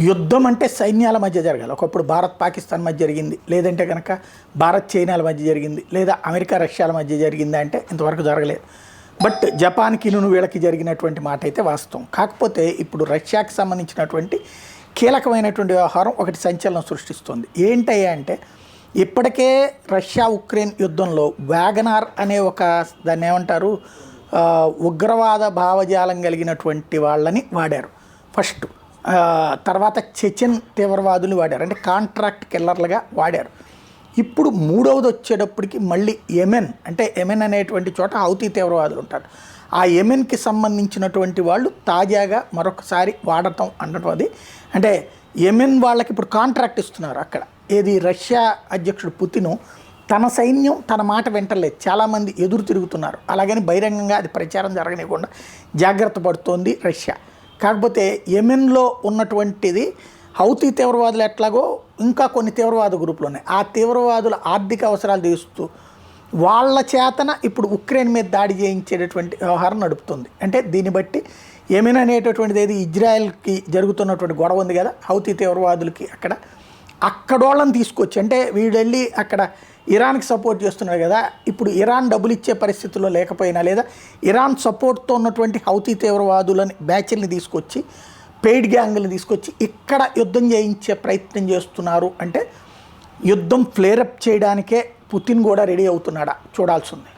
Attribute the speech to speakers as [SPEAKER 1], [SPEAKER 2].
[SPEAKER 1] యుద్ధం అంటే సైన్యాల మధ్య జరగాలి. ఒకప్పుడు భారత్ పాకిస్తాన్ మధ్య జరిగింది, లేదంటే కనుక భారత్ చైనాల మధ్య జరిగింది, లేదా అమెరికా రష్యాల మధ్య జరిగింది అంటే ఇంతవరకు జరగలేదు. బట్ జపాన్కి వీళ్ళకి జరిగినటువంటి మాట అయితే వాస్తవం. కాకపోతే ఇప్పుడు రష్యాకి సంబంధించినటువంటి కీలకమైనటువంటి వ్యవహారం ఒకటి సంచలనం సృష్టిస్తుంది. ఏంటయ్యా అంటే, ఇప్పటికే రష్యా ఉక్రెయిన్ యుద్ధంలో వ్యాగనార్ అనే ఒక దాన్ని ఏమంటారు ఉగ్రవాద భావజాలం కలిగినటువంటి వాళ్ళని వాడారు ఫస్ట్. తర్వాత చెచెన్ తీవ్రవాదులు వాడారు, అంటే కాంట్రాక్ట్ కిల్లర్లుగా వాడారు. ఇప్పుడు మూడవది వచ్చేటప్పటికి మళ్ళీ యెమెన్, అంటే యెమెన్ అనేటువంటి చోట హౌతీ తీవ్రవాదులు ఉంటారు. ఆ యెమెన్కి సంబంధించినటువంటి వాళ్ళు తాజాగా మరొకసారి వాడటం అన్నది, అంటే యెమెన్ వాళ్ళకి ఇప్పుడు కాంట్రాక్ట్ ఇస్తున్నారు అక్కడ. ఏది రష్యా అధ్యక్షుడు పుతిన్ తన సైన్యం తన మాట వెంటలేదు, చాలామంది ఎదురు తిరుగుతున్నారు. అలాగని బహిరంగంగా అది ప్రచారం జరగనివ్వకుండా జాగ్రత్త పడుతోంది రష్యా. కాకపోతే యెమెన్లో ఉన్నటువంటిది హౌతీ తీవ్రవాదులు ఎట్లాగో ఇంకా కొన్ని తీవ్రవాద గ్రూపులు ఉన్నాయి. ఆ తీవ్రవాదుల ఆర్థిక అవసరాలు తీరుస్తూ వాళ్ళ చేతన ఇప్పుడు ఉక్రెయిన్ మీద దాడి చేయించేటటువంటి వ్యవహారం నడుపుతుంది. అంటే దీన్ని బట్టి యెమెన్ అనేటటువంటిది ఏది ఇజ్రాయెల్కి జరుగుతున్నటువంటి గొడవ ఉంది కదా, హౌతీ తీవ్రవాదులకి అక్కడోళ్ళని తీసుకొచ్చి, అంటే వీళ్ళు వెళ్ళి అక్కడ ఇరాన్కి సపోర్ట్ చేస్తున్నారు కదా, ఇప్పుడు ఇరాన్ డబ్బులు ఇచ్చే పరిస్థితుల్లో లేకపోయినా, లేదా ఇరాన్ సపోర్ట్తో ఉన్నటువంటి హౌతీ తీవ్రవాదులని బ్యాచ్ల్ని తీసుకొచ్చి, పెయిడ్ గ్యాంగ్ని తీసుకొచ్చి ఇక్కడ యుద్ధం చేయించే ప్రయత్నం చేస్తున్నారు. అంటే యుద్ధం ఫ్లేరప్ చేయడానికే పుతిన్ కూడా రెడీ అవుతున్నాడా చూడాల్సి ఉంది.